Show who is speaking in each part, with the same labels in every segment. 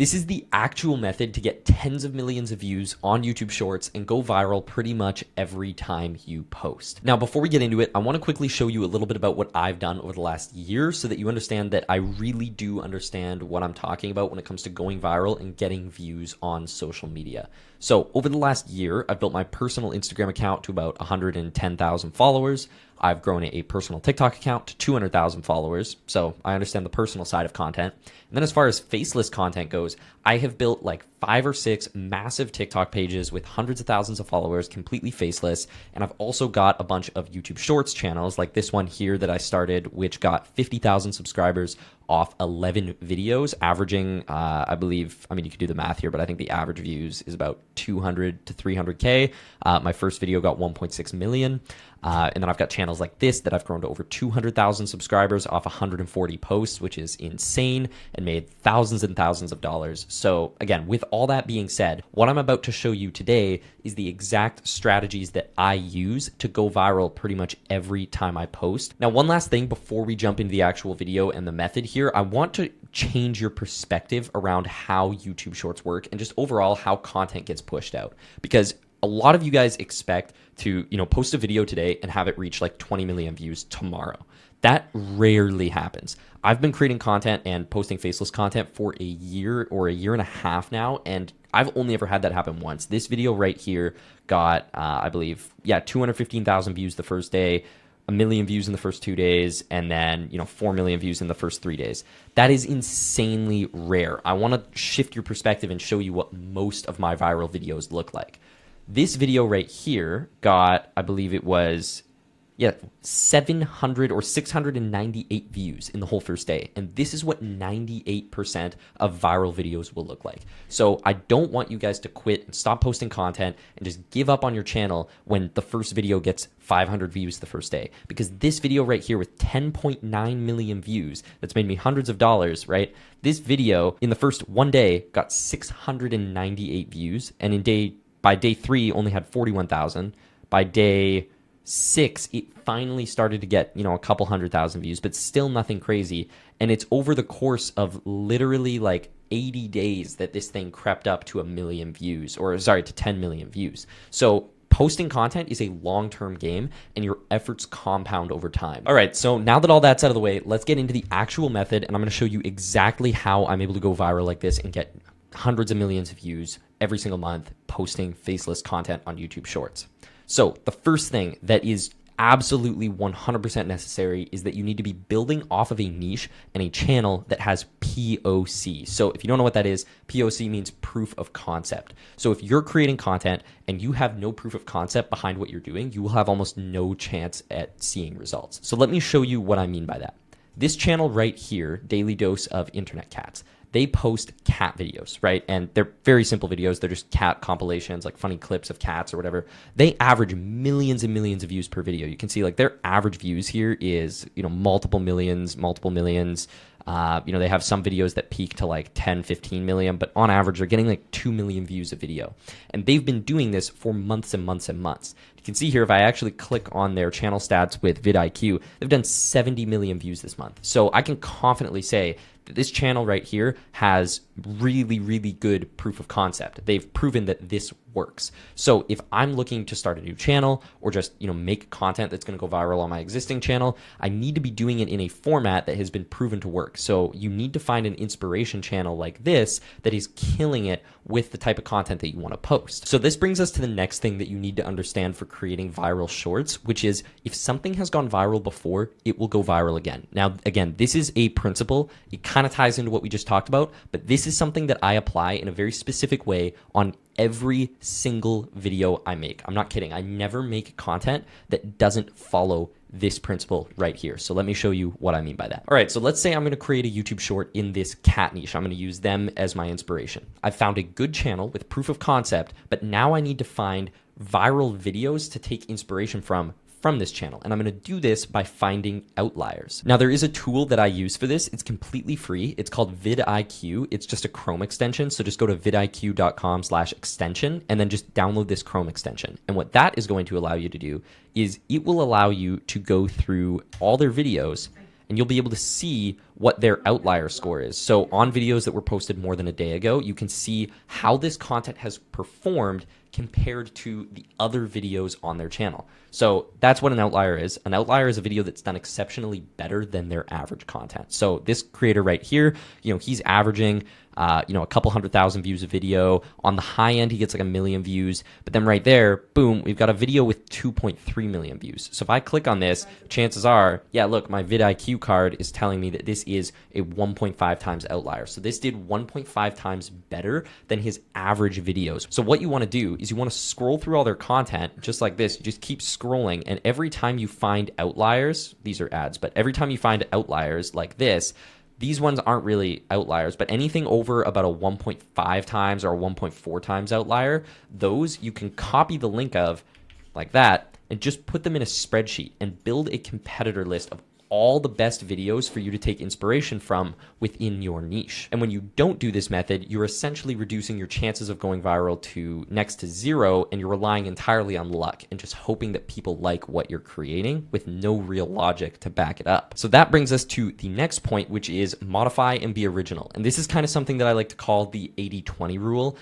Speaker 1: This is the actual method to get tens of millions of views on YouTube Shorts and go viral pretty much every time you post. Now, before we get into it, I want to quickly show you a little bit about what I've done over the last year so that you understand that I really do understand what I'm talking about when it comes to going viral and getting views on social media. So over the last year, I've built my personal Instagram account to about 110,000 followers. I've grown a personal TikTok account to 200,000 followers. So I understand the personal side of content. And then as far as faceless content goes, I have built like 5 or 6 massive TikTok pages with hundreds of thousands of followers, completely faceless. And I've also got a bunch of YouTube Shorts channels like this one here that I started, which got 50,000 subscribers off 11 videos, averaging, I believe, I mean, you could do the math here, but I think the average views is about 200 to 300K. My first video got 1.6 million. And then I've got channels like this that I've grown to over 200,000 subscribers off 140 posts, which is insane, and made thousands and thousands of dollars. So again, with all that being said, what I'm about to show you today is the exact strategies that I use to go viral pretty much every time I post. Now, one last thing before we jump into the actual video and the method here, I want to change your perspective around how YouTube Shorts work and just overall how content gets pushed out. Because a lot of you guys expect to, post a video today and have it reach like 20 million views tomorrow. That rarely happens. I've been creating content and posting faceless content for a year or a year and a half now, and I've only ever had that happen once. This video right here got, I believe, 215,000 views the first day, 1 million views in the first 2 days, and then 4 million views in the first 3 days. That is insanely rare. I want to shift your perspective and show you what most of my viral videos look like. This video right here got, I believe it was, 700 or 698 views in the whole first day. And this is what 98% of viral videos will look like. So I don't want you guys to quit and stop posting content and just give up on your channel when the first video gets 500 views the first day. Because this video right here with 10.9 million views, that's made me hundreds of dollars, right? This video in the first one day got 698 views. And by day 3 only had 41,000. By day 6, it finally started to get, a couple 100,000 views, but still nothing crazy. And it's over the course of literally like 80 days that this thing crept up to 1 million views, to 10 million views. So posting content is a long-term game, and your efforts compound over time. All right, so now that all that's out of the way, let's get into the actual method, and I'm gonna show you exactly how I'm able to go viral like this and get hundreds of millions of views every single month posting faceless content on YouTube Shorts. So the first thing that is absolutely 100% necessary is that you need to be building off of a niche and a channel that has POC. So if you don't know what that is, POC means proof of concept. So if you're creating content and you have no proof of concept behind what you're doing, you will have almost no chance at seeing results. So let me show you what I mean by that. This channel right here, Daily Dose of Internet Cats, they post cat videos, right? And they're very simple videos. They're just cat compilations, like funny clips of cats or whatever. They average millions and millions of views per video. You can see like their average views here is, multiple millions. They have some videos that peak to like 10, 15 million, but on average, they're getting like 2 million views a video. And they've been doing this for months and months and months. You can see here, if I actually click on their channel stats with vidIQ, they've done 70 million views this month. So I can confidently say that this channel right here has really, really good proof of concept. They've proven that this works. So if I'm looking to start a new channel or just, make content that's going to go viral on my existing channel, I need to be doing it in a format that has been proven to work. So you need to find an inspiration channel like this that is killing it with the type of content that you want to post. So this brings us to the next thing that you need to understand for creating viral shorts, which is if something has gone viral before, it will go viral again. Now, again, this is a principle. It kind of ties into what we just talked about, but this is something that I apply in a very specific way on every single video I make. I'm not kidding. I never make content that doesn't follow this principle right here. So let me show you what I mean by that. All right, so let's say I'm going to create a YouTube short in this cat niche. I'm going to use them as my inspiration. I've found a good channel with proof of concept, but now I need to find viral videos to take inspiration from this channel. And I'm going to do this by finding outliers. Now, there is a tool that I use for this. It's completely free. It's called vidIQ. It's just a Chrome extension. So just go to vidiq.com/extension and then just download this Chrome extension. And what that is going to allow you to do is it will allow you to go through all their videos and you'll be able to see what their outlier score is. So on videos that were posted more than a day ago, you can see how this content has performed compared to the other videos on their channel. So that's what an outlier is. An outlier is a video that's done exceptionally better than their average content. So this creator right here, he's averaging a couple 100,000 views a video. On the high end, he gets like 1 million views. But then right there, boom, we've got a video with 2.3 million views. So if I click on this, chances are, yeah, look, my vidIQ card is telling me that this is a 1.5 times outlier. So this did 1.5 times better than his average videos. So what you want to do is you want to scroll through all their content just like this. You just keep scrolling. And every time you find outliers, these are ads, but every time you find outliers like this, these ones aren't really outliers, but anything over about a 1.5 times or a 1.4 times outlier, those you can copy the link of like that and just put them in a spreadsheet and build a competitor list of all the best videos for you to take inspiration from within your niche. And when you don't do this method, you're essentially reducing your chances of going viral to next to zero, and you're relying entirely on luck and just hoping that people like what you're creating with no real logic to back it up. So that brings us to the next point, which is modify and be original. And this is kind of something that I like to call the 80-20 rule.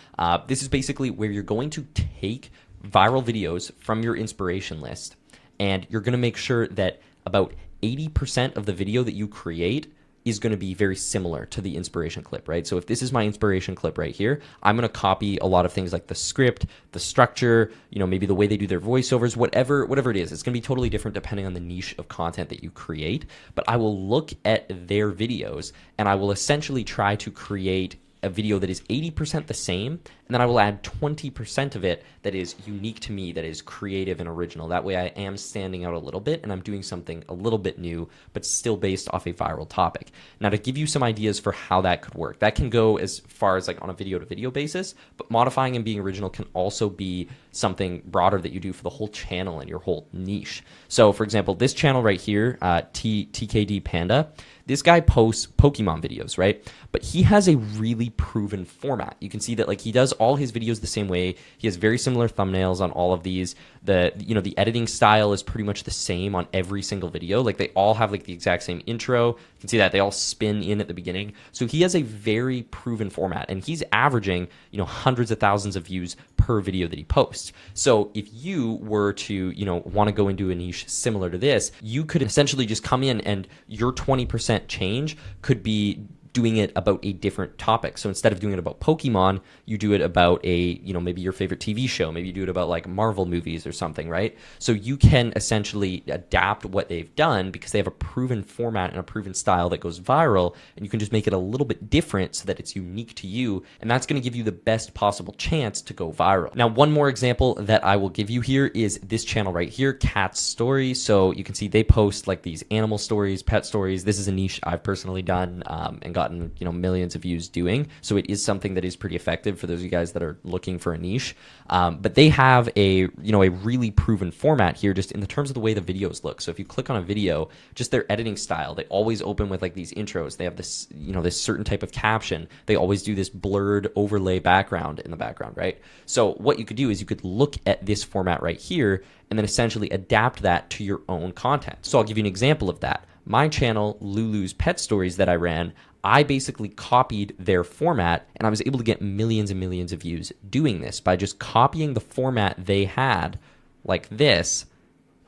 Speaker 1: This is basically where you're going to take viral videos from your inspiration list, and you're going to make sure that about 80% of the video that you create is going to be very similar to the inspiration clip, right? So if this is my inspiration clip right here, I'm going to copy a lot of things like the script, the structure, maybe the way they do their voiceovers, whatever it is. It's going to be totally different depending on the niche of content that you create. But I will look at their videos and I will essentially try to create a video that is 80% the same, and then I will add 20% of it that is unique to me, that is creative and original. That way I am standing out a little bit and I'm doing something a little bit new, but still based off a viral topic. Now, to give you some ideas for how that could work, that can go as far as like on a video to video basis, but modifying and being original can also be something broader that you do for the whole channel and your whole niche. So for example, this channel right here, TKD Panda, this guy posts Pokemon videos, right? But he has a really proven format. You can see that like he does all his videos the same way. He has very similar thumbnails on all of these. The editing style is pretty much the same on every single video. Like they all have like the exact same intro. You can see that they all spin in at the beginning. So he has a very proven format, and he's averaging, hundreds of thousands of views per video that he posts. So if you were to, want to go into a niche similar to this, you could essentially just come in and your 20% change could be doing it about a different topic. So instead of doing it about Pokemon, you do it about maybe your favorite TV show. Maybe you do it about like Marvel movies or something, right? So you can essentially adapt what they've done because they have a proven format and a proven style that goes viral, and you can just make it a little bit different so that it's unique to you, and that's going to give you the best possible chance to go viral. Now, one more example that I will give you here is this channel right here, Cat's Story. So you can see they post like these animal stories, pet stories. This is a niche I've personally done and gotten millions of views doing. So it is something that is pretty effective for those of you guys that are looking for a niche. But they have a really proven format here just in the terms of the way the videos look. So if you click on a video, just their editing style, they always open with like these intros. They have this, this certain type of caption. They always do this blurred overlay background in the background, right? So what you could do is you could look at this format right here and then essentially adapt that to your own content. So I'll give you an example of that. My channel, Lulu's Pet Stories that I ran, I basically copied their format, and I was able to get millions and millions of views doing this by just copying the format they had like this,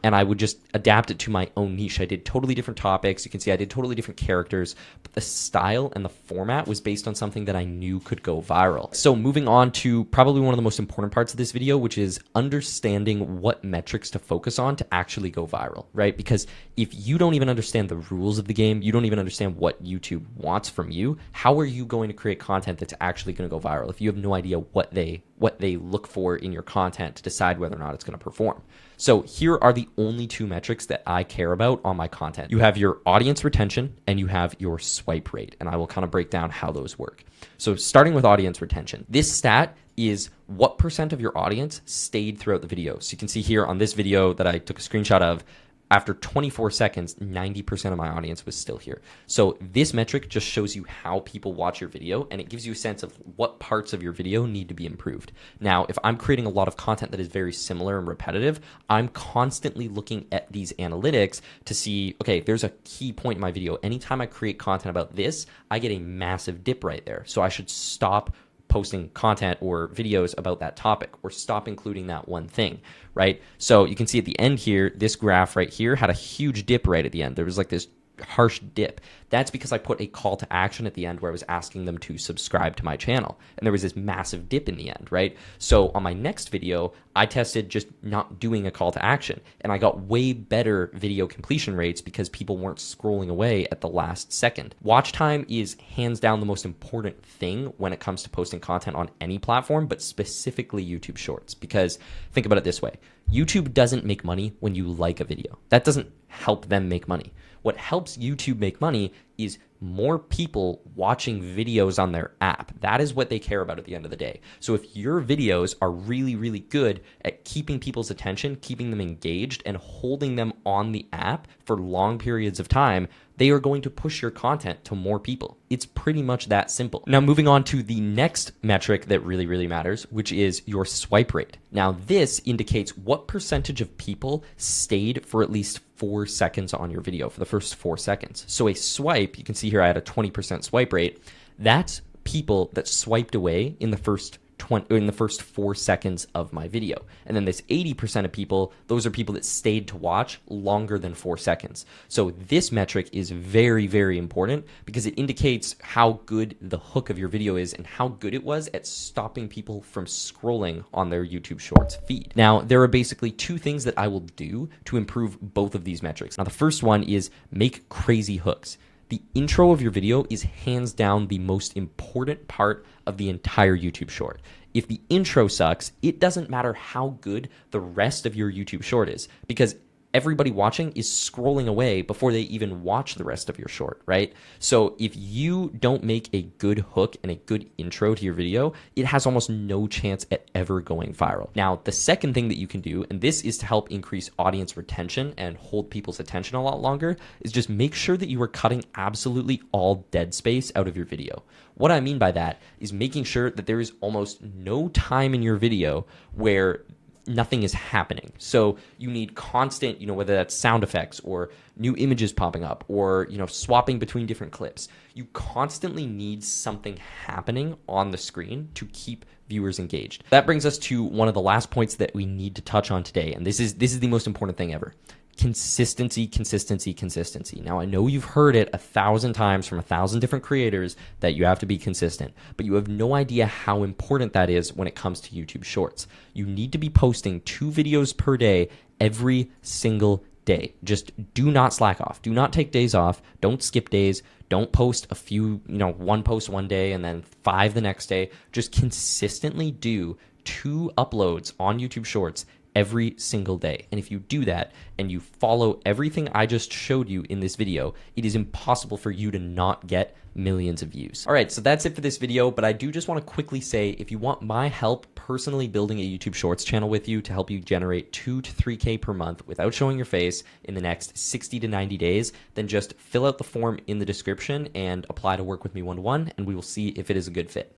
Speaker 1: and I would just adapt it to my own niche. I did totally different topics. You can see I did totally different characters, but the style and the format was based on something that I knew could go viral. So moving on to probably one of the most important parts of this video, which is understanding what metrics to focus on to actually go viral, right? Because if you don't even understand the rules of the game, you don't even understand what YouTube wants from you, how are you going to create content that's actually going to go viral if you have no idea what they look for in your content to decide whether or not it's going to perform? So here are the only two metrics that I care about on my content. You have your audience retention and you have your swipe rate, and I will kind of break down how those work. So starting with audience retention, this stat is what % of your audience stayed throughout the video. So you can see here on this video that I took a screenshot of, after 24 seconds, 90% of my audience was still here. So this metric just shows you how people watch your video, and it gives you a sense of what parts of your video need to be improved. Now, if I'm creating a lot of content that is very similar and repetitive, I'm constantly looking at these analytics to see, okay, if there's a key point in my video, anytime I create content about this, I get a massive dip right there. So I should stop posting content or videos about that topic, or stop including that one thing, right? So you can see at the end here, this graph right here had a huge dip right at the end. There was like this harsh dip. That's because I put a call to action at the end where I was asking them to subscribe to my channel. And there was this massive dip in the end, right? So on my next video, I tested just not doing a call to action. And I got way better video completion rates because people weren't scrolling away at the last second. Watch time is hands down the most important thing when it comes to posting content on any platform, but specifically YouTube Shorts. Because think about it this way. YouTube doesn't make money when you like a video. That doesn't help them make money. What helps YouTube make money is more people watching videos on their app. That is what they care about at the end of the day. So if your videos are really, really good at keeping people's attention, keeping them engaged, and holding them on the app for long periods of time, they are going to push your content to more people. It's pretty much that simple. Now, moving on to the next metric that really, really matters, which is your swipe rate. Now, this indicates what percentage of people stayed for at least 4 seconds on your video, for the first 4 seconds. So a swipe, you can see here I had a 20% swipe rate. That's people that swiped away in the first 4 seconds of my video. And then this 80% of people, those are people that stayed to watch longer than 4 seconds. So this metric is very, very important because it indicates how good the hook of your video is and how good it was at stopping people from scrolling on their YouTube Shorts feed. Now, there are basically 2 things that I will do to improve both of these metrics. Now, the first one is make crazy hooks. The intro of your video is hands down the most important part of the entire YouTube short. If the intro sucks, it doesn't matter how good the rest of your YouTube short is, because everybody watching is scrolling away before they even watch the rest of your short, right? So if you don't make a good hook and a good intro to your video, it has almost no chance at ever going viral. Now, the second thing that you can do, and this is to help increase audience retention and hold people's attention a lot longer, is just make sure that you are cutting absolutely all dead space out of your video. What I mean by that is making sure that there is almost no time in your video where nothing is happening. So you need constant, whether that's sound effects or new images popping up or, swapping between different clips. You constantly need something happening on the screen to keep viewers engaged. That brings us to one of the last points that we need to touch on today. And this is the most important thing ever. Consistency, consistency, consistency. Now, I know you've heard it 1,000 times from 1,000 different creators that you have to be consistent, but you have no idea how important that is when it comes to YouTube Shorts. You need to be posting 2 videos per day every single day. Just do not slack off. Do not take days off. Don't skip days. Don't post a few, one post one day and then 5 the next day. Just consistently do 2 uploads on YouTube Shorts every single day. And if you do that and you follow everything I just showed you in this video, it is impossible for you to not get millions of views. All right, so that's it for this video, but I do just want to quickly say, if you want my help personally building a YouTube Shorts channel with you to help you generate 2 to 3K per month without showing your face in the next 60 to 90 days, then just fill out the form in the description and apply to work with me one-to-one, and we will see if it is a good fit.